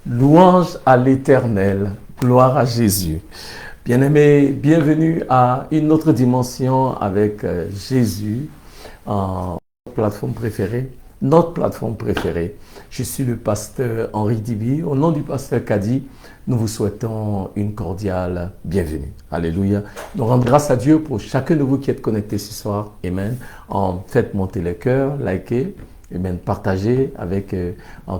Louange à l'Éternel, gloire à Jésus. Bien-aimés, bienvenue à une autre dimension avec Jésus, en plateforme préférée, notre plateforme préférée. Je suis le pasteur Henri Dibi. Au nom du pasteur Kadi, nous vous souhaitons une cordiale bienvenue. Alléluia. Nous rendons grâce à Dieu pour chacun de vous qui êtes connectés ce soir. Amen. Faites monter les cœurs, likez. Amen. Partagez avec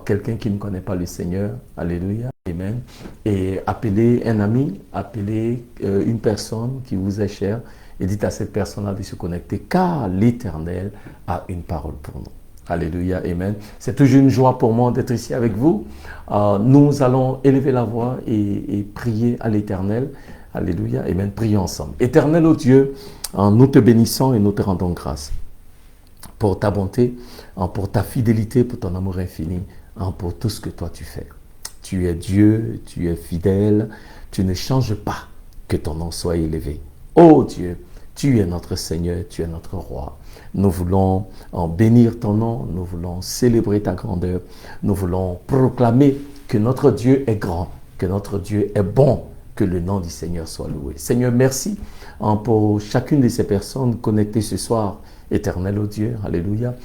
quelqu'un qui ne connaît pas le Seigneur. Alléluia. Amen. Et appelez un ami, appelez une personne qui vous est chère et dites à cette personne-là de se connecter car l'Éternel a une parole pour nous. Alléluia. Amen. C'est toujours une joie pour moi d'être ici avec vous. Nous allons élever la voix et prier à l'Éternel. Alléluia. Amen. Prions ensemble. Éternel, ô Dieu, nous te bénissons et nous te rendons grâce pour ta bonté, pour ta fidélité, pour ton amour infini, pour tout ce que toi tu fais. Tu es Dieu, tu es fidèle, tu ne changes pas, que ton nom soit élevé. Ô Dieu, tu es notre Seigneur, tu es notre Roi. Nous voulons bénir ton nom, nous voulons célébrer ta grandeur, nous voulons proclamer que notre Dieu est grand, que notre Dieu est bon, que le nom du Seigneur soit loué. Seigneur, merci pour chacune de ces personnes connectées ce soir. Éternel, ô Dieu, alléluia,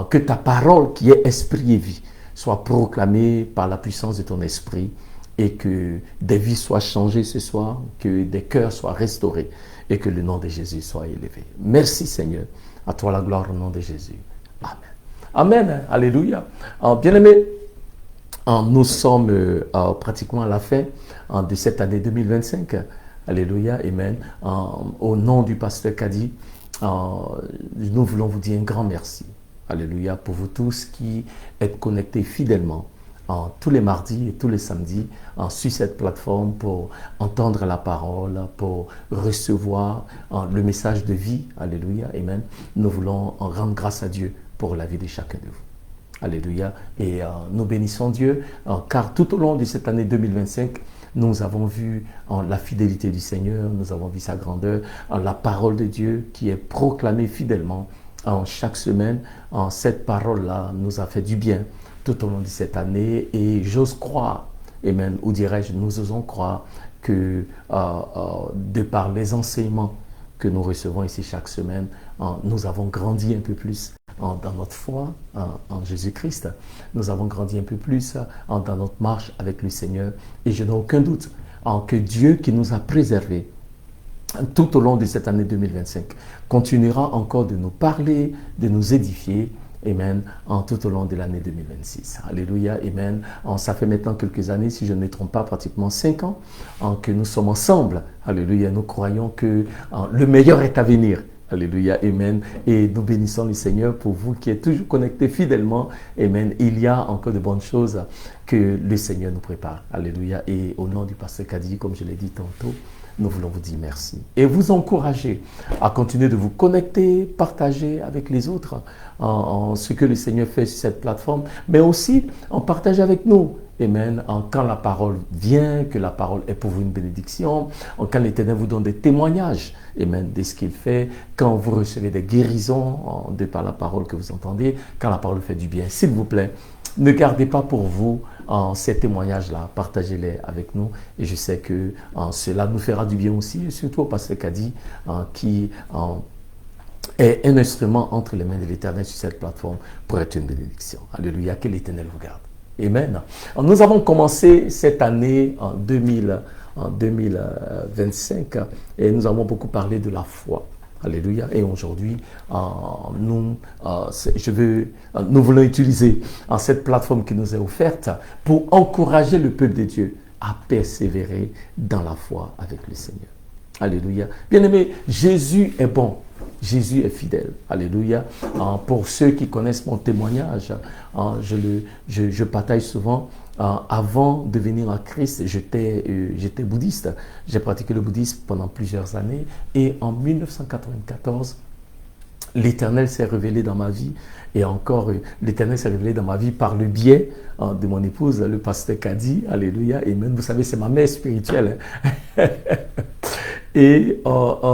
que ta parole qui est esprit et vie soit proclamée par la puissance de ton esprit et que des vies soient changées ce soir, que des cœurs soient restaurés et que le nom de Jésus soit élevé. Merci Seigneur, à toi la gloire au nom de Jésus. Amen. Amen, alléluia. Bien-aimés, nous sommes pratiquement à la fin de cette année 2025. Alléluia, amen. Au nom du pasteur Kadi, nous voulons vous dire un grand merci. Alléluia, pour vous tous qui êtes connectés fidèlement tous les mardis et tous les samedis sur cette plateforme pour entendre la parole, pour recevoir le message de vie. Alléluia, amen. Nous voulons rendre grâce à Dieu pour la vie de chacun de vous. Alléluia. Et nous bénissons Dieu car tout au long de cette année 2025, nous avons vu la fidélité du Seigneur, nous avons vu sa grandeur, la parole de Dieu qui est proclamée fidèlement chaque semaine. Cette parole-là nous a fait du bien tout au long de cette année et j'ose croire, amen, ou dirais-je, nous osons croire que de par les enseignements que nous recevons ici chaque semaine, nous avons grandi un peu plus dans notre foi en Jésus-Christ. Nous avons grandi un peu plus dans notre marche avec le Seigneur. Et je n'ai aucun doute que Dieu qui nous a préservés tout au long de cette année 2025 continuera encore de nous parler, de nous édifier. Amen. Tout au long de l'année 2026. Alléluia. Amen. Ça fait maintenant quelques années, si je ne me trompe pas, pratiquement 5 ans, que nous sommes ensemble. Alléluia. Nous croyons que le meilleur est à venir. Alléluia, amen. Et nous bénissons le Seigneur pour vous qui êtes toujours connectés fidèlement. Amen. Il y a encore de bonnes choses que le Seigneur nous prépare. Alléluia. Et au nom du pasteur Kadi, comme je l'ai dit tantôt, nous voulons vous dire merci. Et vous encourager à continuer de vous connecter, partager avec les autres ce que le Seigneur fait sur cette plateforme, mais aussi en partager avec nous. Amen. Quand la parole vient, que la parole est pour vous une bénédiction, quand l'Éternel vous donne des témoignages, amen, de ce qu'il fait, quand vous recevez des guérisons de par la parole que vous entendez, quand la parole fait du bien, s'il vous plaît, ne gardez pas pour vous ces témoignages-là, partagez-les avec nous et je sais que cela nous fera du bien aussi, et surtout au pasteur Kadi qui est un instrument entre les mains de l'Éternel sur cette plateforme pour être une bénédiction. Alléluia, que l'Éternel vous garde. Amen. Nous avons commencé cette année en 2025 et nous avons beaucoup parlé de la foi. Alléluia. Et aujourd'hui, nous voulons utiliser cette plateforme qui nous est offerte pour encourager le peuple de Dieu à persévérer dans la foi avec le Seigneur. Alléluia. Bien-aimés, Jésus est bon. Jésus est fidèle. Alléluia. Pour ceux qui connaissent mon témoignage, je partage souvent. Avant de venir à Christ, j'étais bouddhiste. J'ai pratiqué le bouddhisme pendant plusieurs années. Et en 1994, l'Éternel s'est révélé dans ma vie. Et encore, l'Éternel s'est révélé dans ma vie par le biais de mon épouse, le pasteur Kadi. Alléluia. Et même, vous savez, c'est ma mère spirituelle. Et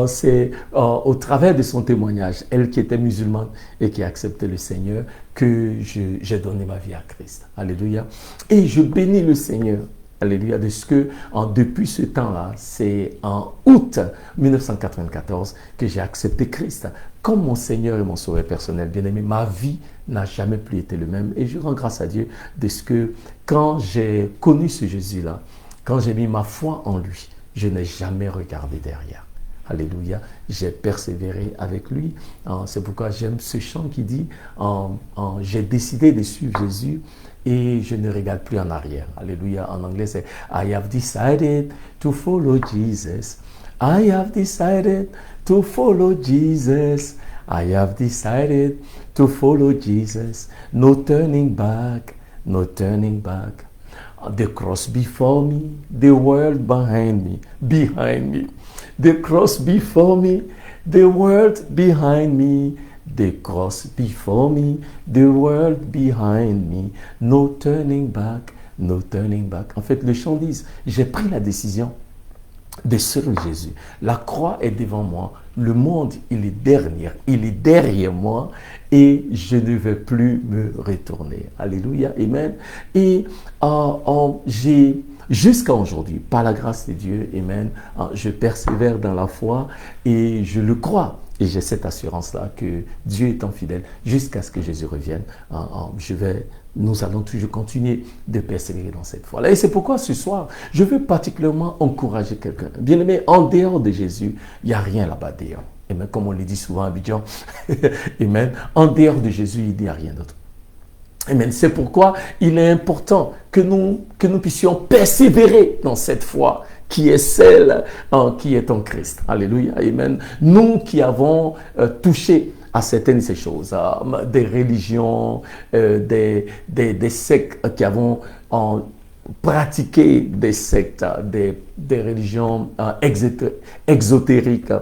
c'est au travers de son témoignage, elle qui était musulmane et qui a accepté le Seigneur, que j'ai donné ma vie à Christ. Alléluia. Et je bénis le Seigneur. Alléluia, de ce que depuis ce temps-là, c'est en août 1994 que j'ai accepté Christ comme mon Seigneur et mon Sauveur personnel. Bien aimé, ma vie n'a jamais plus été le même. Et je rends grâce à Dieu de ce que quand j'ai connu ce Jésus-là, quand j'ai mis ma foi en lui, je n'ai jamais regardé derrière. Alléluia, j'ai persévéré avec lui. C'est pourquoi j'aime ce chant qui dit j'ai décidé de suivre Jésus et je ne regarde plus en arrière. Alléluia, en anglais c'est I have decided to follow Jesus. I have decided to follow Jesus. I have decided to follow Jesus. No turning back, no turning back. The cross before me, the world behind me, behind me. The cross before me, the world behind me. The cross before me, the world behind me. No turning back, no turning back. En fait, le chant dit, j'ai pris la décision de suivre Jésus. La croix est devant moi, le monde, il est derrière moi et je ne vais plus me retourner. Alléluia, amen. Et j'ai, jusqu'à aujourd'hui, par la grâce de Dieu, amen, je persévère dans la foi et je le crois. Et j'ai cette assurance-là que Dieu étant fidèle, jusqu'à ce que Jésus revienne, nous allons toujours continuer de persévérer dans cette foi-là. Et c'est pourquoi ce soir, je veux particulièrement encourager quelqu'un. Bien aimé, en dehors de Jésus, il n'y a rien là-bas dehors. Amen, comme on le dit souvent à Abidjan. Amen. En dehors de Jésus, il n'y a rien d'autre. Amen. C'est pourquoi il est important que nous puissions persévérer dans cette foi qui est celle qui est en Christ. Alléluia. Amen. Nous qui avons touché à certaines de ces choses, des religions, des sectes qui avons pratiqué des sectes, des religions exotériques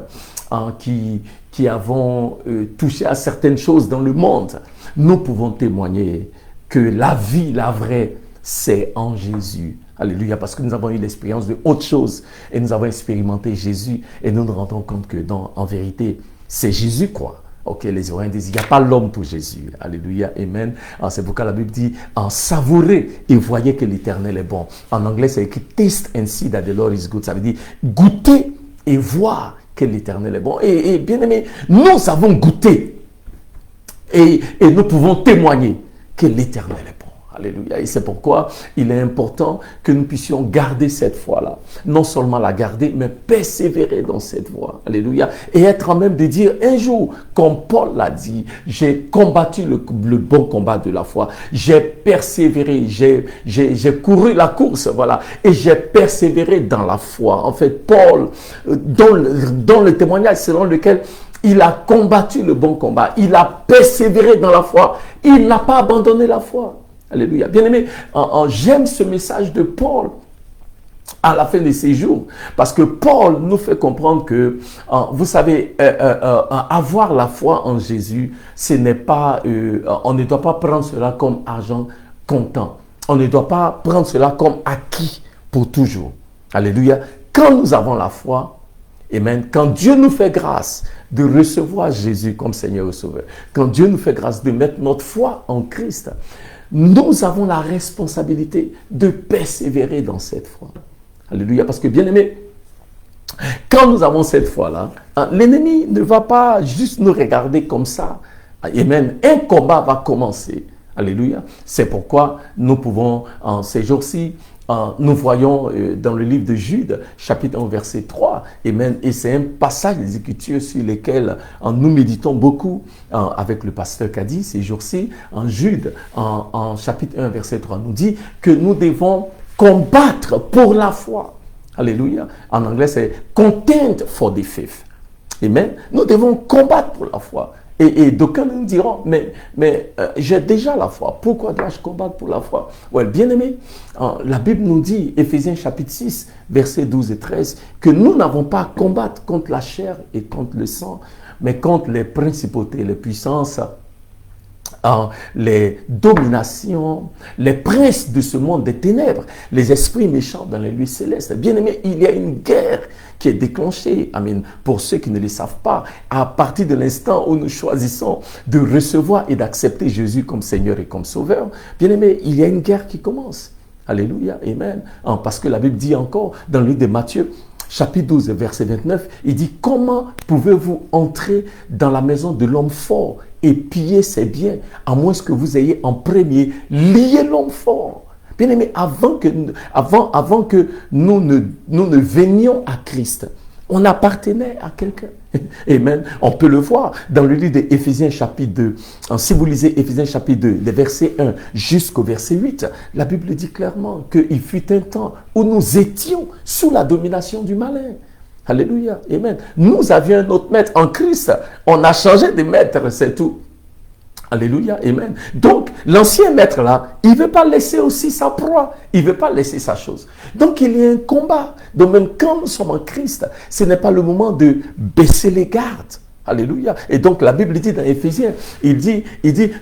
qui avons touché à certaines choses dans le monde, nous pouvons témoigner que la vie, la vraie, c'est en Jésus. Alléluia, parce que nous avons eu l'expérience de autre chose et nous avons expérimenté Jésus et nous nous rendons compte que en vérité, c'est Jésus quoi. Ok, les Oréens disent, il n'y a pas l'homme pour Jésus. Alléluia, amen. C'est pourquoi la Bible dit, savourez et voyez que l'Éternel est bon. En anglais, c'est écrit, taste and see that the Lord is good. Ça veut dire, goûter et voir que l'Éternel est bon. Et bien aimé, nous avons goûté et nous pouvons témoigner que l'Éternel est bon. Alléluia. Et c'est pourquoi il est important que nous puissions garder cette foi-là. Non seulement la garder, mais persévérer dans cette voie. Alléluia. Et être en même de dire un jour, comme Paul l'a dit, j'ai combattu le bon combat de la foi. J'ai persévéré, j'ai couru la course, voilà. Et j'ai persévéré dans la foi. En fait, Paul, dans le témoignage selon lequel il a combattu le bon combat, il a persévéré dans la foi, il n'a pas abandonné la foi. Alléluia. Bien-aimé, j'aime ce message de Paul à la fin de ses jours. Parce que Paul nous fait comprendre que, vous savez, avoir la foi en Jésus, ce n'est pas, on ne doit pas prendre cela comme argent comptant. On ne doit pas prendre cela comme acquis pour toujours. Alléluia. Quand nous avons la foi, amen, quand Dieu nous fait grâce de recevoir Jésus comme Seigneur et Sauveur, quand Dieu nous fait grâce de mettre notre foi en Christ, nous avons la responsabilité de persévérer dans cette foi. Alléluia. Parce que, bien aimé, quand nous avons cette foi-là, l'ennemi ne va pas juste nous regarder comme ça. Amen. Un combat va commencer. Alléluia. C'est pourquoi nous pouvons, en ces jours-ci, nous voyons dans le livre de Jude, chapitre 1, verset 3, amen, et c'est un passage des Écritures sur lesquels nous méditons beaucoup avec le pasteur Kadi ces jours-ci. En Jude, en chapitre 1, verset 3, nous dit que nous devons combattre pour la foi. Alléluia. En anglais, c'est contend for the faith. Amen. Nous devons combattre pour la foi. Et d'aucuns nous diront, mais j'ai déjà la foi. Pourquoi dois-je combattre pour la foi? Ouais, bien aimé, la Bible nous dit, Éphésiens chapitre 6, versets 12 et 13, que nous n'avons pas à combattre contre la chair et contre le sang, mais contre les principautés, les puissances les dominations, les princes de ce monde des ténèbres, les esprits méchants dans les lieux célestes. Bien aimé, il y a une guerre qui est déclenchée, amen, pour ceux qui ne le savent pas, à partir de l'instant où nous choisissons de recevoir et d'accepter Jésus comme Seigneur et comme Sauveur. Bien aimé, il y a une guerre qui commence. Alléluia, amen. Parce que la Bible dit encore, dans le livre de Matthieu, chapitre 12, verset 29, il dit, comment pouvez-vous entrer dans la maison de l'homme fort et piller ses biens, à moins que vous ayez en premier lié l'homme fort. Bien aimé, avant que nous ne venions à Christ, on appartenait à quelqu'un. Amen. On peut le voir dans le livre d'Éphésiens chapitre 2. Si vous lisez Éphésiens chapitre 2, des versets 1 jusqu'au verset 8, la Bible dit clairement qu'il fut un temps où nous étions sous la domination du malin. Alléluia. Amen. Nous avions un autre maître en Christ. On a changé de maître, c'est tout. Alléluia, amen. Donc, l'ancien maître là, il ne veut pas laisser aussi sa proie. Il ne veut pas laisser sa chose. Donc, il y a un combat. Donc, même quand nous sommes en Christ, ce n'est pas le moment de baisser les gardes. Alléluia. Et donc, la Bible dit dans Éphésiens, il dit,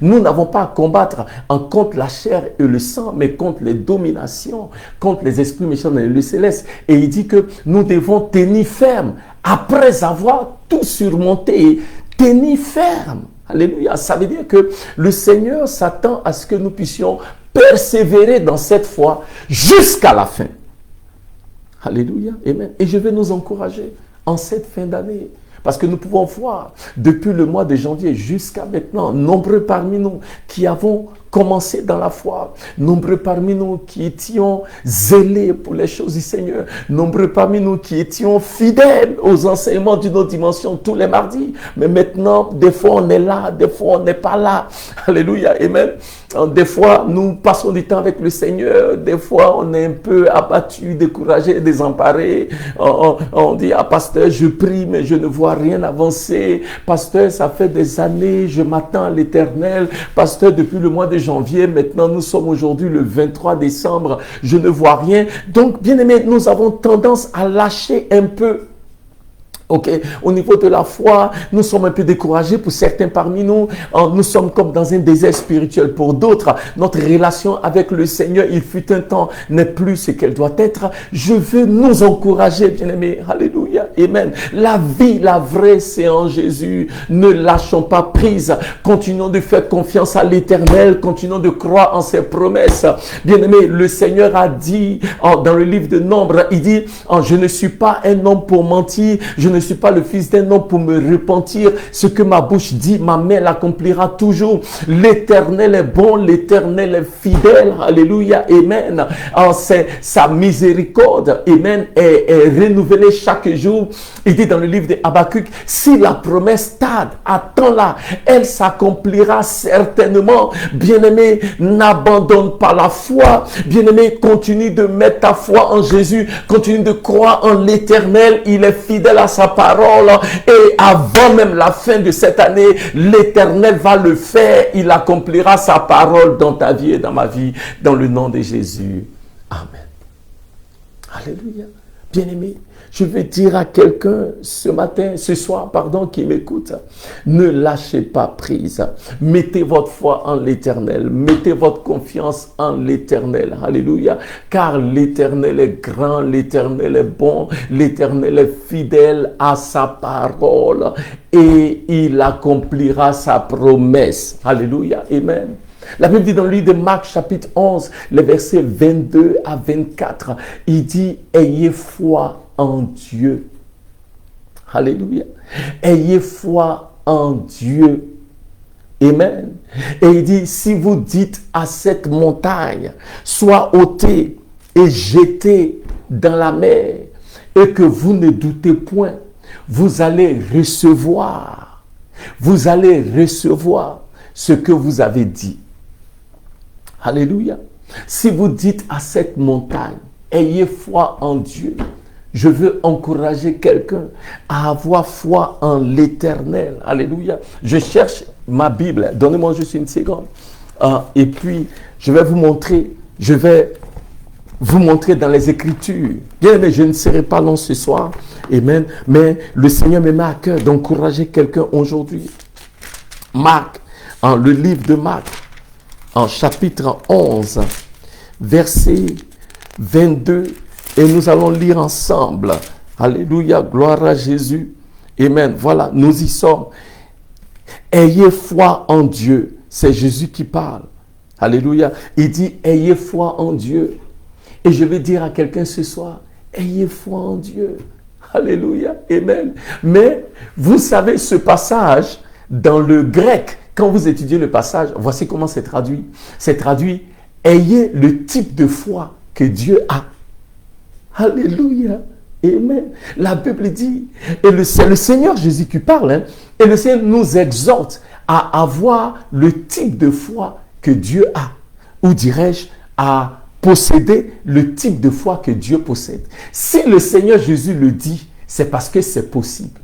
nous n'avons pas à combattre contre la chair et le sang, mais contre les dominations, contre les esprits méchants dans les lieux célestes. Et il dit que nous devons tenir ferme après avoir tout surmonté. Tenir ferme. Alléluia. Ça veut dire que le Seigneur s'attend à ce que nous puissions persévérer dans cette foi jusqu'à la fin. Alléluia. Amen. Et je vais nous encourager en cette fin d'année. Parce que nous pouvons voir, depuis le mois de janvier jusqu'à maintenant, nombreux parmi nous qui avons commencé dans la foi, nombreux parmi nous qui étions zélés pour les choses du Seigneur, nombreux parmi nous qui étions fidèles aux enseignements d'une autre dimension tous les mardis. Mais maintenant, des fois on est là, des fois on n'est pas là. Alléluia, amen. Des fois, nous passons du temps avec le Seigneur. Des fois, on est un peu abattu, découragé, désemparé. On dit, ah, pasteur, je prie, mais je ne vois rien avancer. Pasteur, ça fait des années, je m'attends à l'Éternel. Pasteur, depuis le mois de janvier, maintenant, nous sommes aujourd'hui le 23 décembre. Je ne vois rien. Donc, bien aimé, nous avons tendance à lâcher un peu. Ok, au niveau de la foi, nous sommes un peu découragés pour certains parmi nous. Nous sommes comme dans un désert spirituel pour d'autres. Notre relation avec le Seigneur, il fut un temps, n'est plus ce qu'elle doit être. Je veux nous encourager, bien-aimés. Alléluia, amen. La vie, la vraie, c'est en Jésus. Ne lâchons pas prise. Continuons de faire confiance à l'Éternel. Continuons de croire en ses promesses. Bien-aimés, le Seigneur a dit dans le livre de Nombre, il dit, je ne suis pas un homme pour mentir. Je ne suis pas le fils d'un homme pour me repentir. Ce que ma bouche dit, ma main l'accomplira toujours. L'Éternel est bon, l'Éternel est fidèle. Alléluia, amen. C'est sa miséricorde, amen, est renouvelée chaque jour. Il dit dans le livre de Habakkuk, si la promesse tarde, attends-la, elle s'accomplira certainement. Bien-aimé, n'abandonne pas la foi. Bien-aimé, continue de mettre ta foi en Jésus. Continue de croire en l'Éternel. Il est fidèle à sa parole, et avant même la fin de cette année, l'Éternel va le faire. Il accomplira sa parole dans ta vie et dans ma vie, dans le nom de Jésus. Amen. Alléluia. Bien-aimé, je vais dire à quelqu'un ce soir, qui m'écoute, ne lâchez pas prise. Mettez votre foi en l'Éternel. Mettez votre confiance en l'Éternel. Alléluia. Car l'Éternel est grand, l'Éternel est bon, l'Éternel est fidèle à sa parole et il accomplira sa promesse. Alléluia. Amen. La Bible dit dans le livre de Marc chapitre 11, les versets 22 à 24, il dit, ayez foi en Dieu. Alléluia. Ayez foi en Dieu. Amen. Et il dit, si vous dites à cette montagne, sois ôtée et jetée dans la mer, et que vous ne doutez point, vous allez recevoir ce que vous avez dit. Alléluia. Si vous dites à cette montagne, ayez foi en Dieu, je veux encourager quelqu'un à avoir foi en l'Éternel. Alléluia. Je cherche ma Bible. Donnez-moi juste une seconde. Et puis, je vais vous montrer dans les Écritures. Bien aimé, je ne serai pas long ce soir. Amen. Mais le Seigneur me met à cœur d'encourager quelqu'un aujourd'hui. Marc, en le livre de Marc, en chapitre 11, verset 22, et nous allons lire ensemble. Alléluia, gloire à Jésus. Amen. Voilà, nous y sommes. Ayez foi en Dieu. C'est Jésus qui parle. Alléluia. Il dit, ayez foi en Dieu. Et je vais dire à quelqu'un ce soir, ayez foi en Dieu. Alléluia. Amen. Mais vous savez, ce passage, dans le grec, quand vous étudiez le passage, voici comment c'est traduit. C'est traduit, ayez le type de foi que Dieu a. Alléluia. Amen. La Bible dit, et c'est le Seigneur Jésus qui parle, hein, et le Seigneur nous exhorte à avoir le type de foi que Dieu a. Ou dirais-je, à posséder le type de foi que Dieu possède. Si le Seigneur Jésus le dit, c'est parce que c'est possible.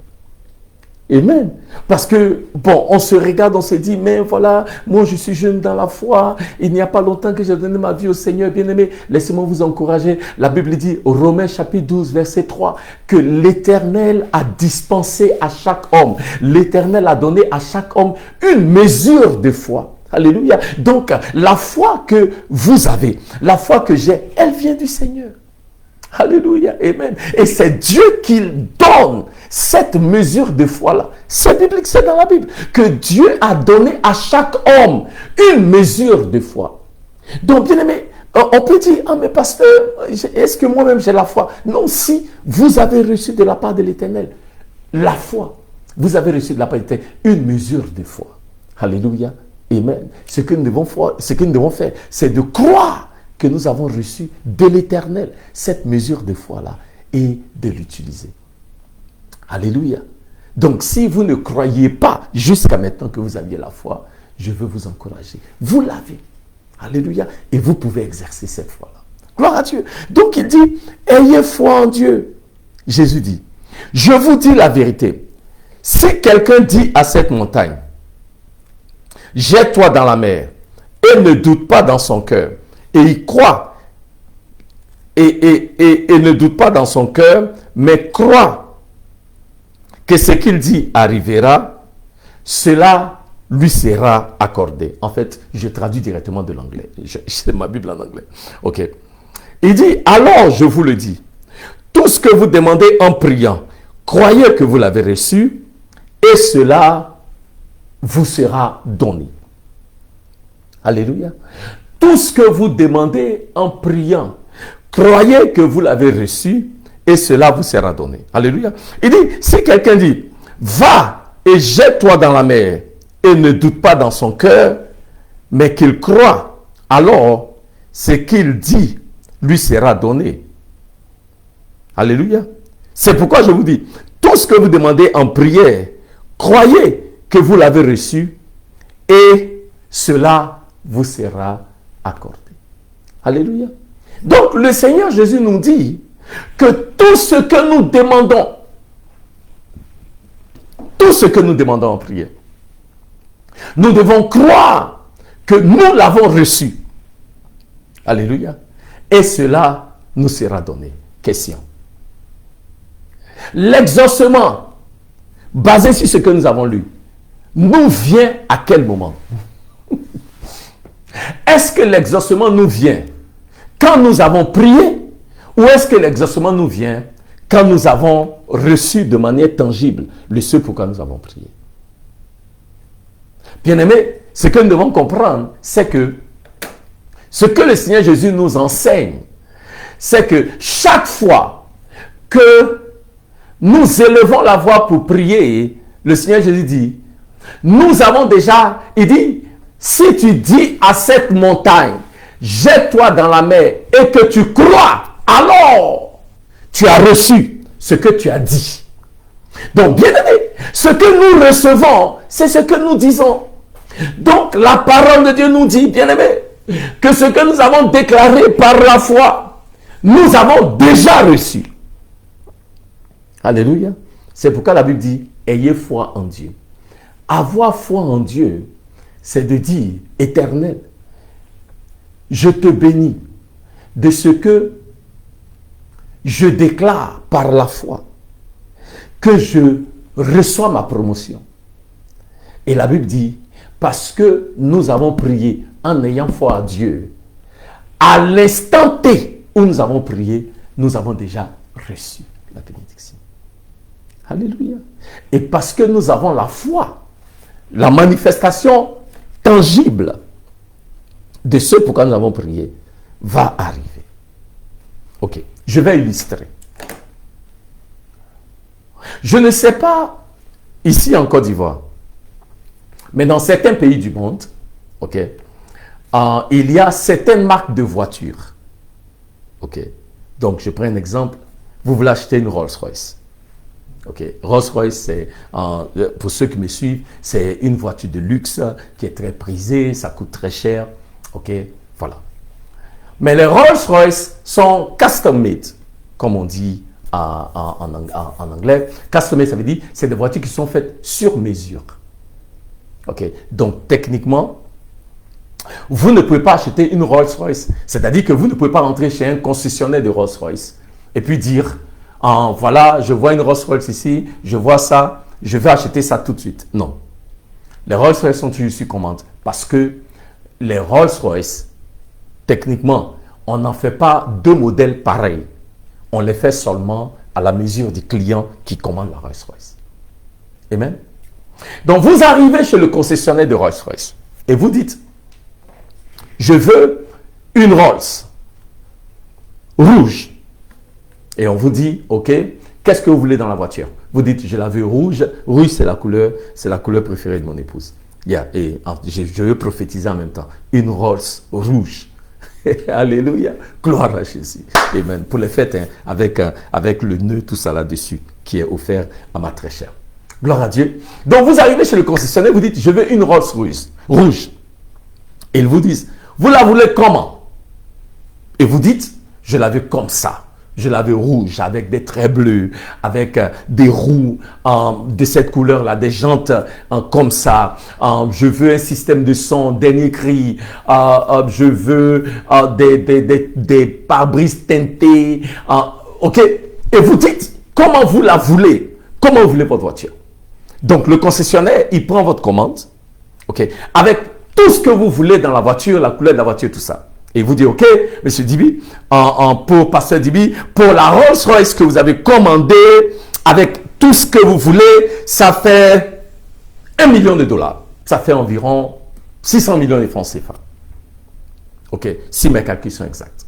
Amen. Parce que, bon, on se regarde, on se dit, mais voilà, moi je suis jeune dans la foi, il n'y a pas longtemps que j'ai donné ma vie au Seigneur, bien-aimé. Laissez-moi vous encourager. La Bible dit, Romains chapitre 12, verset 3, que l'Éternel a dispensé à chaque homme, l'Éternel a donné à chaque homme une mesure de foi. Alléluia. Donc, la foi que vous avez, la foi que j'ai, elle vient du Seigneur. Alléluia, amen. Et c'est Dieu qui donne cette mesure de foi-là. C'est biblique, c'est dans la Bible. Que Dieu a donné à chaque homme une mesure de foi. Donc, bien aimé, on peut dire, ah mais pasteur, est-ce que moi-même j'ai la foi? Non, si vous avez reçu de la part de l'Éternel la foi, vous avez reçu de la part de l'Éternel une mesure de foi. Alléluia, amen. Ce que nous devons faire, c'est de croire que nous avons reçu de l'Éternel cette mesure de foi-là et de l'utiliser. Alléluia. Donc, si vous ne croyez pas jusqu'à maintenant que vous aviez la foi, je veux vous encourager. Vous l'avez. Alléluia. Et vous pouvez exercer cette foi-là. Gloire à Dieu. Donc, il dit, ayez foi en Dieu. Jésus dit, je vous dis la vérité. Si quelqu'un dit à cette montagne, jette-toi dans la mer, et ne doute pas dans son cœur, et il croit, et ne doute pas dans son cœur, mais croit que ce qu'il dit arrivera, cela lui sera accordé. En fait, je traduis directement de l'anglais. C'est ma Bible en anglais. Ok. Il dit, alors je vous le dis, tout ce que vous demandez en priant, croyez que vous l'avez reçu, et cela vous sera donné. Alléluia. Tout ce que vous demandez en priant, croyez que vous l'avez reçu et cela vous sera donné. Alléluia. Il dit, si quelqu'un dit, va et jette-toi dans la mer et ne doute pas dans son cœur, mais qu'il croit, alors ce qu'il dit lui sera donné. Alléluia. C'est pourquoi je vous dis, tout ce que vous demandez en prière, croyez que vous l'avez reçu et cela vous sera accordé. Alléluia. Donc le Seigneur Jésus nous dit que tout ce que nous demandons, tout ce que nous demandons en prière, nous devons croire que nous l'avons reçu. Alléluia. Et cela nous sera donné. Question. L'exaucement basé sur ce que nous avons lu nous vient à quel moment? Est-ce que l'exaucement nous vient quand nous avons prié ou est-ce que l'exaucement nous vient quand nous avons reçu de manière tangible le ce pourquoi nous avons prié? Bien-aimés, ce que nous devons comprendre, c'est que ce que le Seigneur Jésus nous enseigne, c'est que chaque fois que nous élevons la voix pour prier, le Seigneur Jésus dit, nous avons déjà, il dit, si tu dis à cette montagne, jette-toi dans la mer et que tu crois, alors tu as reçu ce que tu as dit. Donc, bien aimé, ce que nous recevons, c'est ce que nous disons. Donc, la parole de Dieu nous dit, bien aimé, que ce que nous avons déclaré par la foi, nous avons déjà reçu. Alléluia. C'est pourquoi la Bible dit, ayez foi en Dieu. Avoir foi en Dieu, c'est de dire, Éternel, je te bénis de ce que je déclare par la foi, que je reçois ma promotion. Et la Bible dit, parce que nous avons prié en ayant foi à Dieu, à l'instant T où nous avons prié, nous avons déjà reçu la bénédiction. Alléluia. Et parce que nous avons la foi, la manifestation tangible de ce pourquoi nous avons prié va arriver. Ok, je vais illustrer. Je ne sais pas ici en Côte d'Ivoire, mais dans certains pays du monde, ok, il y a certaines marques de voitures. Ok, donc je prends un exemple. Vous voulez acheter une Rolls-Royce. Ok, Rolls-Royce, c'est, pour ceux qui me suivent, c'est une voiture de luxe qui est très prisée, ça coûte très cher. Ok, voilà. Mais les Rolls-Royce sont custom-made, comme on dit en anglais. Custom-made, ça veut dire c'est des voitures qui sont faites sur mesure. Ok, donc techniquement, vous ne pouvez pas acheter une Rolls-Royce. C'est-à-dire que vous ne pouvez pas rentrer chez un concessionnaire de Rolls-Royce et puis dire, voilà, je vois une Rolls-Royce ici, je vois ça, je vais acheter ça tout de suite. Non. Les Rolls-Royce sont toujours sur commande parce que les Rolls-Royce, techniquement, on n'en fait pas deux modèles pareils. On les fait seulement à la mesure du client qui commande la Rolls-Royce. Amen. Donc, vous arrivez chez le concessionnaire de Rolls-Royce et vous dites, je veux une Rolls rouge. Et on vous dit, ok, qu'est-ce que vous voulez dans la voiture? Vous dites, je la veux rouge. Rouge, c'est la couleur préférée de mon épouse. Et je veux prophétiser en même temps. Une Rolls rouge. Alléluia. Gloire à Jésus. Amen. Pour les fêtes, hein, avec le nœud, tout ça là-dessus, qui est offert à ma très chère. Gloire à Dieu. Donc, vous arrivez chez le concessionnaire, vous dites, je veux une Rolls rouge. Et ils vous disent, vous la voulez comment? Et vous dites, je la veux comme ça. Je la veux rouge, avec des traits bleus, avec des roues de cette couleur-là, des jantes comme ça. Je veux un système de son, dernier cri. Je veux des pare-brises teintés. Ok. Et vous dites, comment vous la voulez? Comment vous voulez votre voiture? Donc, le concessionnaire, il prend votre commande. Ok. Avec tout ce que vous voulez dans la voiture, la couleur de la voiture, tout ça. Et vous dit, ok, monsieur Dibi, pour Pasteur Dibi, pour la Rolls-Royce que vous avez commandée, avec tout ce que vous voulez, ça fait $1 million. Ça fait environ 600 millions de francs CFA. Ok, si mes calculs sont exacts.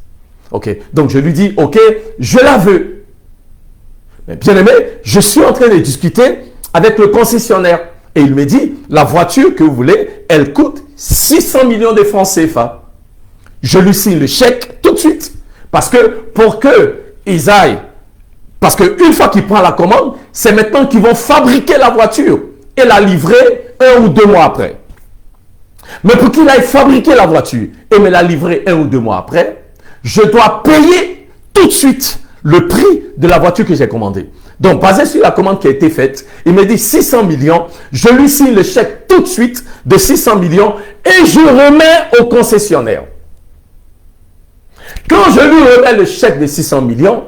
Ok, donc je lui dis, ok, je la veux. Mais bien aimé, je suis en train de discuter avec le concessionnaire. Et il me dit, la voiture que vous voulez, elle coûte 600 millions de francs CFA. Je lui signe le chèque tout de suite. Parce que pour qu'ils aillent, parce qu'une fois qu'il prend la commande, c'est maintenant qu'ils vont fabriquer la voiture et la livrer 1 ou 2 mois après. Mais pour qu'il aille fabriquer la voiture et me la livrer 1 ou 2 mois après, je dois payer tout de suite le prix de la voiture que j'ai commandée. Donc, basé sur la commande qui a été faite, il me dit 600 millions, je lui signe le chèque tout de suite de 600 millions et je remets au concessionnaire. Quand je lui remets le chèque de 600 millions,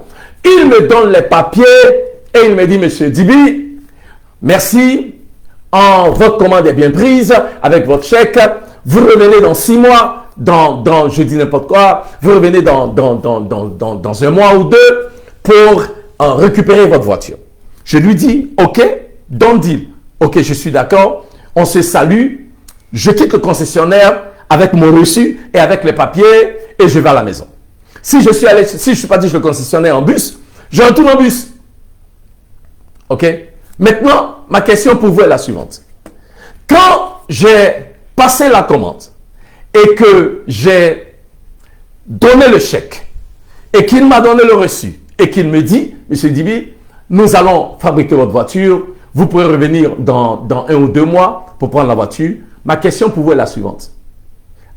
il me donne les papiers et il me dit, monsieur Dibi, merci, votre commande est bien prise avec votre chèque, vous revenez dans 6 mois, je dis n'importe quoi, vous revenez dans 1 mois ou 2 pour récupérer votre voiture. Je lui dis, ok, don't deal. Ok, je suis d'accord, on se salue, je quitte le concessionnaire avec mon reçu et avec les papiers et je vais à la maison. Si je suis parti chez le concessionnaire en bus, je retourne en bus. Ok? Maintenant, ma question pour vous est la suivante. Quand j'ai passé la commande et que j'ai donné le chèque et qu'il m'a donné le reçu et qu'il me dit, monsieur Dibi, nous allons fabriquer votre voiture, vous pourrez revenir dans 1 ou 2 mois pour prendre la voiture. Ma question pour vous est la suivante.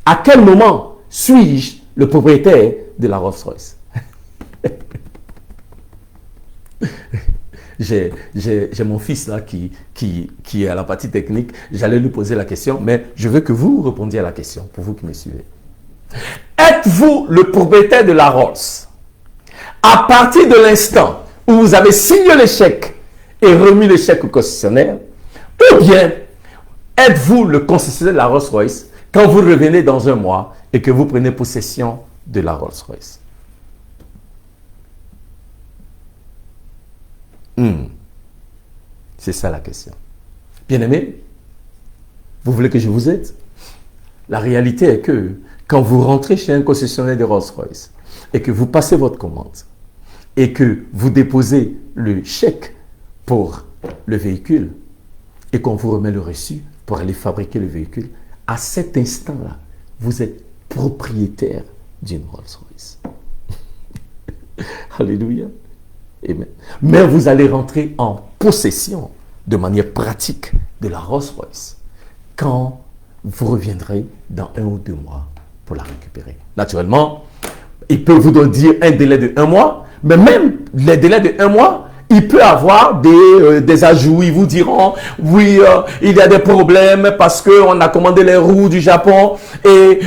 À quel moment suis-je le propriétaire de la Rolls-Royce? J'ai mon fils là qui est à la partie technique. J'allais lui poser la question, mais je veux que vous répondiez à la question, pour vous qui me suivez. Êtes-vous le propriétaire de la Rolls à partir de l'instant où vous avez signé le chèque et remis le chèque au concessionnaire, ou bien êtes-vous le concessionnaire de la Rolls-Royce quand vous revenez dans un mois et que vous prenez possession de la Rolls-Royce? C'est ça la question. Bien-aimés, vous voulez que je vous aide? La réalité est que quand vous rentrez chez un concessionnaire de Rolls-Royce et que vous passez votre commande et que vous déposez le chèque pour le véhicule et qu'on vous remet le reçu pour aller fabriquer le véhicule, à cet instant-là, vous êtes propriétaire d'une Rolls-Royce. Alléluia. Amen. Mais vous allez rentrer en possession de manière pratique de la Rolls-Royce quand vous reviendrez dans 1 ou 2 mois pour la récupérer. Naturellement, il peut vous dire un délai de 1 mois, mais même les délais de 1 mois, il peut avoir des ajouts. Ils vous diront, oui, il y a des problèmes parce qu'on a commandé les roues du Japon et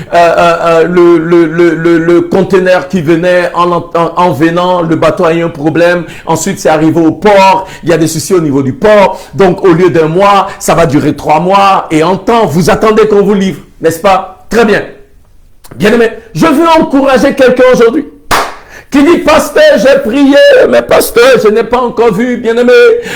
le conteneur qui venait en venant, le bateau a eu un problème. Ensuite, c'est arrivé au port. Il y a des soucis au niveau du port. Donc, au lieu d'1 mois, ça va durer 3 mois. Et en temps, vous attendez qu'on vous livre. N'est-ce pas? Très bien. Bien aimé, je veux encourager quelqu'un aujourd'hui qui dit, pasteur, j'ai prié, mais pasteur, je n'ai pas encore vu, bien-aimé,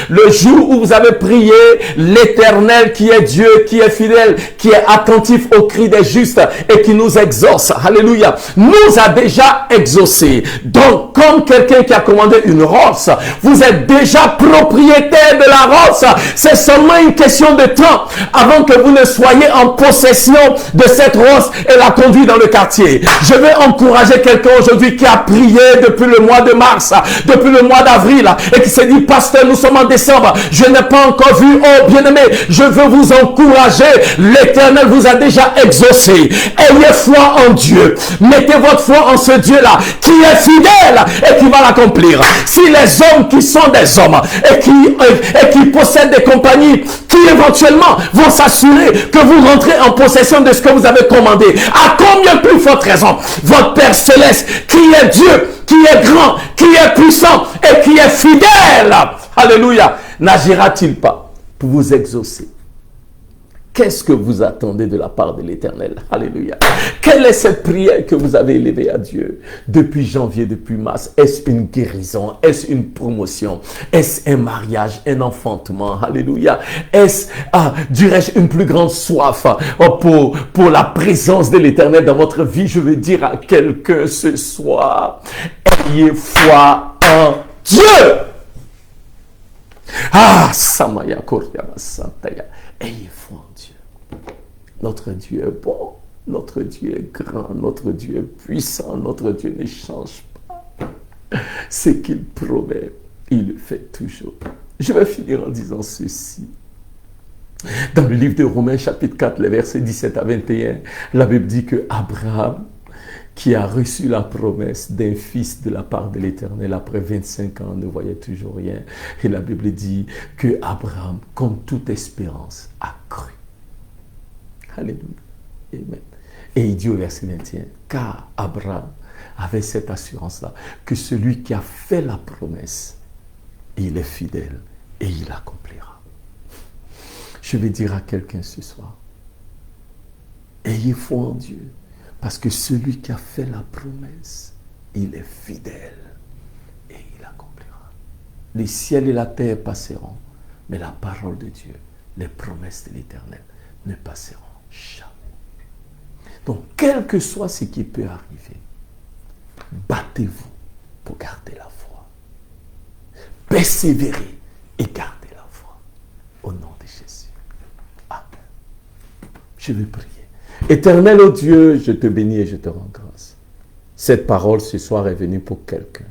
le jour où vous avez prié, l'Éternel qui est Dieu, qui est fidèle, qui est attentif aux cris des justes et qui nous exauce, alléluia, nous a déjà exaucés. Donc, comme quelqu'un qui a commandé une rosse, vous êtes déjà propriétaire de la rosse. C'est seulement une question de temps avant que vous ne soyez en possession de cette rosse et la conduire dans le quartier. Je veux encourager quelqu'un aujourd'hui qui a prié depuis le mois de mars, depuis le mois d'avril, et qui s'est dit, pasteur, nous sommes en décembre, je n'ai pas encore vu. Oh, bien-aimé, je veux vous encourager. L'Éternel vous a déjà exaucé. Ayez foi en Dieu. Mettez votre foi en ce Dieu-là, qui est fidèle et qui va l'accomplir. Si les hommes qui sont des hommes et qui possèdent des compagnies qui éventuellement vont s'assurer que vous rentrez en possession de ce que vous avez commandé, à combien plus forte raison votre Père Céleste, qui est Dieu, qui est grand, qui est puissant et qui est fidèle, alléluia, n'agira-t-il pas pour vous exaucer? Qu'est-ce que vous attendez de la part de l'Éternel? Alléluia. Quelle est cette prière que vous avez élevée à Dieu depuis janvier, depuis mars? Est-ce une guérison? Est-ce une promotion? Est-ce un mariage, un enfantement? Alléluia. Est-ce, dirais-je, une plus grande soif pour la présence de l'Éternel dans votre vie? Je veux dire à quelqu'un ce soir, ayez foi en Dieu. Samaya Koryama Santaya. Ayez foi en Dieu. Notre Dieu est bon, notre Dieu est grand, notre Dieu est puissant, notre Dieu ne change pas. Ce qu'il promet, il le fait toujours. Je vais finir en disant ceci. Dans le livre de Romains, chapitre 4, les versets 17 à 21, la Bible dit que Abraham, qui a reçu la promesse d'un fils de la part de l'Éternel après 25 ans, ne voyait toujours rien. Et la Bible dit que Abraham, comme toute espérance, a cru. Alléluia. Amen. Et il dit au verset 21, car Abraham avait cette assurance-là, que celui qui a fait la promesse, il est fidèle et il accomplira. Je vais dire à quelqu'un ce soir, ayez foi en Dieu. Parce que celui qui a fait la promesse, il est fidèle et il accomplira. Les ciels et la terre passeront, mais la parole de Dieu, les promesses de l'Éternel ne passeront jamais. Donc, quel que soit ce qui peut arriver, battez-vous pour garder la foi. Persévérez et gardez la foi. Au nom de Jésus. Amen. Je vais prier. Éternel, ô Dieu, je te bénis et je te rends grâce. Cette parole ce soir est venue pour quelqu'un.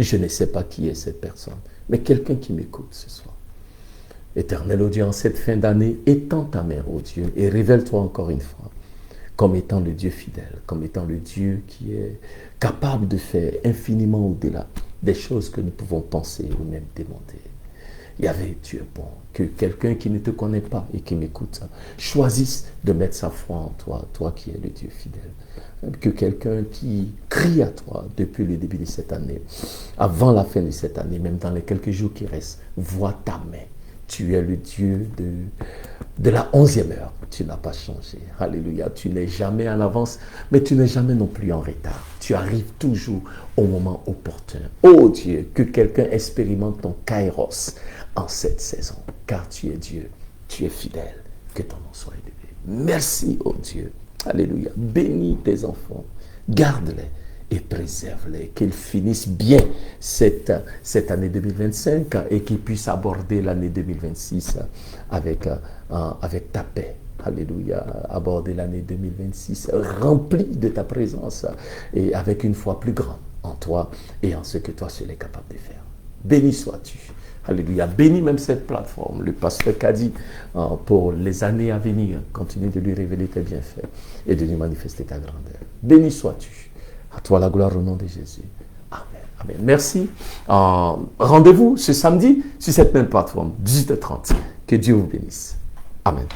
Je ne sais pas qui est cette personne, mais quelqu'un qui m'écoute ce soir. Éternel, ô Dieu, en cette fin d'année, étends ta main, ô Dieu, et révèle-toi encore une fois comme étant le Dieu fidèle, comme étant le Dieu qui est capable de faire infiniment au-delà des choses que nous pouvons penser ou même demander. Yahvé, tu es bon. Que quelqu'un qui ne te connaît pas et qui m'écoute choisisse de mettre sa foi en toi, toi qui es le Dieu fidèle. Que quelqu'un qui crie à toi depuis le début de cette année, avant la fin de cette année, même dans les quelques jours qui restent, voit ta main. Tu es le Dieu de la 11e heure. Tu n'as pas changé. Alléluia. Tu n'es jamais en avance, mais tu n'es jamais non plus en retard. Tu arrives toujours au moment opportun. Oh Dieu, que quelqu'un expérimente ton kairos en cette saison, car tu es Dieu, tu es fidèle. Que ton nom soit élevé. Merci, oh Dieu. Alléluia. Bénis tes enfants. Garde-les et préserve-les, qu'ils finissent bien cette année 2025 et qu'ils puissent aborder l'année 2026 avec ta paix. Alléluia, aborder l'année 2026 remplie de ta présence et avec une foi plus grande en toi et en ce que toi seul es capable de faire. Béni sois-tu. Alléluia. Bénis même cette plateforme, le pasteur Kadi, pour les années à venir. Continue de lui révéler tes bienfaits et de lui manifester ta grandeur. Béni sois-tu. À toi la gloire au nom de Jésus. Amen. Amen. Merci. Rendez-vous ce samedi sur cette même plateforme, 18h30. Que Dieu vous bénisse. Amen.